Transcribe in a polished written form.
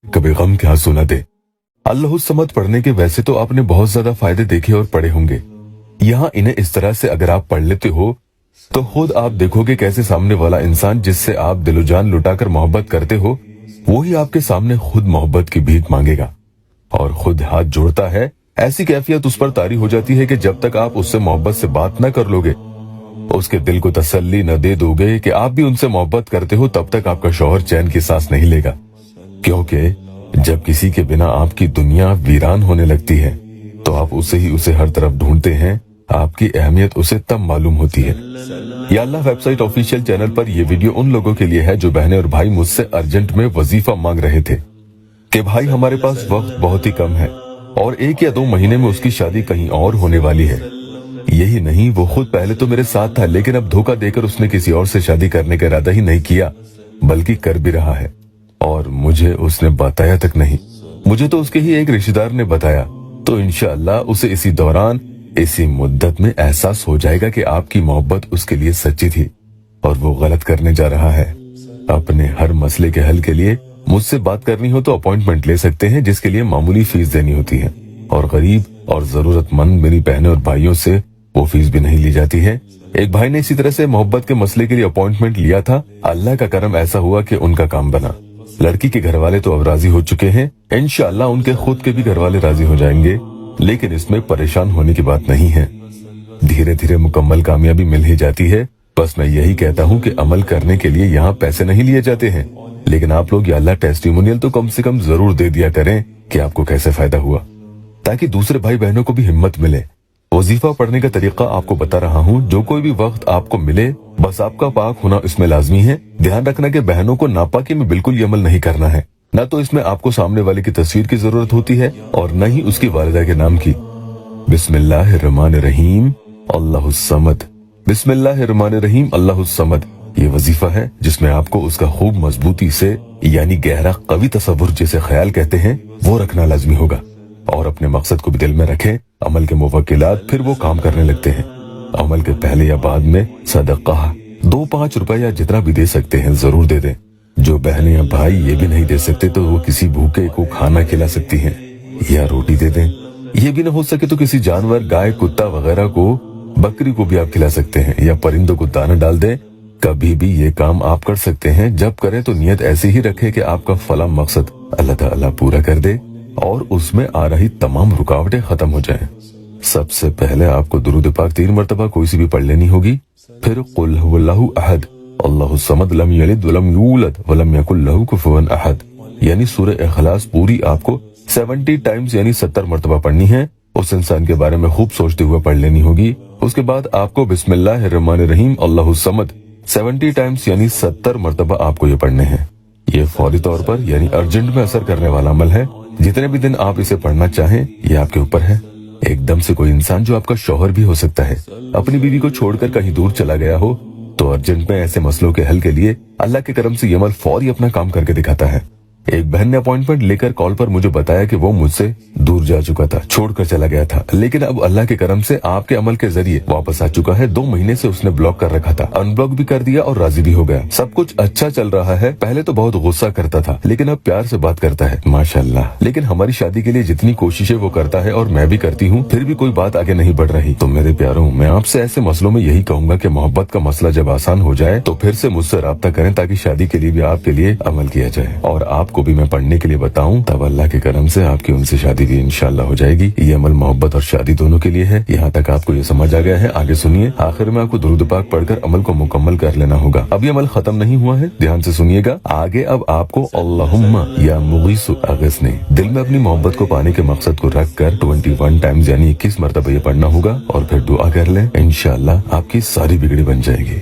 कभी गम के आंसू न दे। अल्लाहुस समद पढ़ने के वैसे तो आपने बहुत ज्यादा फायदे देखे और पढ़े होंगे। यहाँ इन्हें इस तरह से अगर आप पढ़ लेते हो तो खुद आप देखोगे कैसे सामने वाला इंसान जिससे आप दिलो जान लुटाकर मोहब्बत करते हो वही आपके सामने खुद मोहब्बत की भीख मांगेगा और खुद हाथ जोड़ता है। ऐसी कैफियत उस पर तारी हो जाती है कि जब तक आप उससे मोहब्बत से बात न कर लोगे, उसके दिल को तसल्ली न दे दोगे कि आप भी उनसे मोहब्बत करते हो, तब तक आपका शौहर चैन की सांस नहीं लेगा। क्योंकि जब किसी के बिना आपकी दुनिया वीरान होने लगती है तो आप उसे हर तरफ ढूंढते हैं। आपकी अहमियत उसे तब मालूम होती है। या अल्लाह वेबसाइट ऑफिशियल चैनल पर यह वीडियो उन लोगों के लिए है जो बहनें और भाई मुझसे अर्जेंट में वजीफा मांग रहे थे कि भाई हमारे पास वक्त बहुत ही कम है और 1 या 2 महीने में उसकी शादी कहीं और होने वाली है। यही नहीं, वो खुद पहले तो मेरे साथ था लेकिन अब धोखा देकर उसने किसी और से शादी करने का इरादा ही नहीं किया बल्कि कर भी रहा है और मुझे उसने बताया तक नहीं। मुझे तो उसके ही एक रिश्तेदार ने बताया। तो इंशाअल्लाह उसे इसी दौरान इसी मुद्दत में एहसास हो जाएगा कि आपकी मोहब्बत उसके लिए सच्ची थी और वो गलत करने जा रहा है। अपने हर मसले के हल के लिए मुझसे बात करनी हो तो अपॉइंटमेंट ले सकते हैं, जिसके लिए मामूली फीस देनी होती है और गरीब और जरूरतमंद मेरी बहनों और भाइयों से वो फीस भी नहीं ली जाती है। एक भाई ने इसी तरह से मोहब्बत के मसले के लिए अपॉइंटमेंट लिया था। अल्लाह का करम ऐसा हुआ कि उनका काम बना। लड़की के घर वाले तो अब राजी हो चुके हैं, इंशाअल्लाह उनके खुद के भी घर वाले राजी हो जाएंगे। लेकिन इसमें परेशान होने की बात नहीं है, धीरे धीरे मुकम्मल कामयाबी मिल ही जाती है। बस मैं यही कहता हूँ कि अमल करने के लिए यहाँ पैसे नहीं लिए जाते हैं, लेकिन आप लोग या अल्लाह टेस्टिमोनियल तो कम से कम जरूर दे दिया करें कि आपको कैसे फायदा हुआ, ताकि दूसरे भाई बहनों को भी हिम्मत मिले। वजीफा पढ़ने का तरीका आपको बता रहा हूँ। जो कोई भी वक्त आपको मिले बस आपका पाक होना इसमें लाजमी है। ध्यान रखना कि बहनों को नापाकी में बिल्कुल ये अमल नहीं करना है। न तो इसमें आपको सामने वाले की तस्वीर की जरूरत होती है और न ही उसकी वालिदा के नाम की। बिस्मिल्लाहिर्रहमानिर्रहीम अल्लाहुस समद, बिस्मिल्लाहिर्रहमानिर्रहीम अल्लाहुस समद। ये वजीफा है जिसमें आपको उसका खूब मजबूती से यानी गहरा कवि तसव्वुर जिसे ख्याल कहते हैं वो रखना लाजमी होगा और अपने मकसद को भी दिल में रखें। अमल के मुवक्किलात फिर वो काम करने लगते हैं। अमल के पहले या बाद में सदका 2-5 रुपए या जितना भी दे सकते हैं जरूर दे दें। जो बहनें या भाई ये भी नहीं दे सकते तो वो किसी भूखे को खाना खिला सकती हैं या रोटी दे दें। ये भी न हो सके तो किसी जानवर, गाय, कुत्ता वगैरह को, बकरी को भी आप खिला सकते हैं या परिंदों को दाना डाल दें। कभी भी ये काम आप कर सकते हैं। जब करें तो नियत ऐसी ही रखें कि आपका फला मकसद अल्लाह ताला पूरा कर दे और उसमें आ रही तमाम रुकावटें खत्म हो जाएं। सबसे पहले आपको दुरूद पाक 3 मरतबा कोई सी भी पढ़ लेनी होगी। फिर कुल हुवल्लाहु अहद अल्लाहुस समद लम यलिद वलम यूलद वलम यकुल लहू कुफुवन अहद यानी सूरह इखलास पूरी आपको 70 टाइम्स यानी 70 मरतबा पढ़नी है। उस इंसान के बारे में खूब सोचते हुए पढ़ लेनी होगी। उसके बाद आपको बिस्मिल्लाहिर्रहमानिर्रहीम अल्लाहुस समद 70 टाइम्स यानी 70 मरतबा आपको ये पढ़ने हैं। ये फौरी तौर पर यानी अर्जेंट में असर करने वाला अमल है। जितने भी दिन आप इसे पढ़ना चाहें ये आपके ऊपर है। एकदम से कोई इंसान जो आपका शौहर भी हो सकता है अपनी बीवी को छोड़कर कहीं दूर चला गया हो तो अर्जेंट में ऐसे मसलों के हल के लिए अल्लाह के करम से ये अमल फौरी अपना काम करके दिखाता है। एक बहन ने अपॉइंटमेंट लेकर कॉल पर मुझे बताया कि वो मुझसे दूर जा चुका था, छोड़कर चला गया था, लेकिन अब अल्लाह के करम से आपके अमल के जरिए वापस आ चुका है। 2 महीने से उसने ब्लॉक कर रखा था, अनब्लॉक भी कर दिया और राजी भी हो गया। सब कुछ अच्छा चल रहा है। पहले तो बहुत गुस्सा करता था लेकिन अब प्यार से बात करता है माशाल्लाह। लेकिन हमारी शादी के लिए जितनी कोशिशें वो करता है और मैं भी करती हूँ फिर भी कोई बात आगे नहीं बढ़ रही। तो मेरे प्यारों, मैं आपसे ऐसे मसलों में यही कहूंगा कि मोहब्बत का मसला जब आसान हो जाए तो फिर से मुझसे राब्ता करें ताकि शादी के लिए भी आपके लिए अमल किया जाए और आपको भी मैं पढ़ने के लिए बताऊं। तब अल्लाह के करम से आपकी उनसे शादी भी इंशाअल्लाह हो जाएगी। ये अमल मोहब्बत और शादी दोनों के लिए है। यहाँ तक आपको ये समझ आ गया है। आगे सुनिए। आखिर में आपको दुरूद पाक पढ़कर अमल को मुकम्मल कर लेना होगा। अभी अमल खत्म नहीं हुआ है, ध्यान से सुनिएगा। आगे अब आपको अल्लाहुम्मा या मुगीसु अगसनी दिल में अपनी मोहब्बत को पाने के मकसद को रख कर 21 टाइम्स यानी 21 मरतबा ये पढ़ना होगा और फिर दुआ कर लें। इंशाअल्लाह आपकी सारी बिगड़ी बन जाएगी।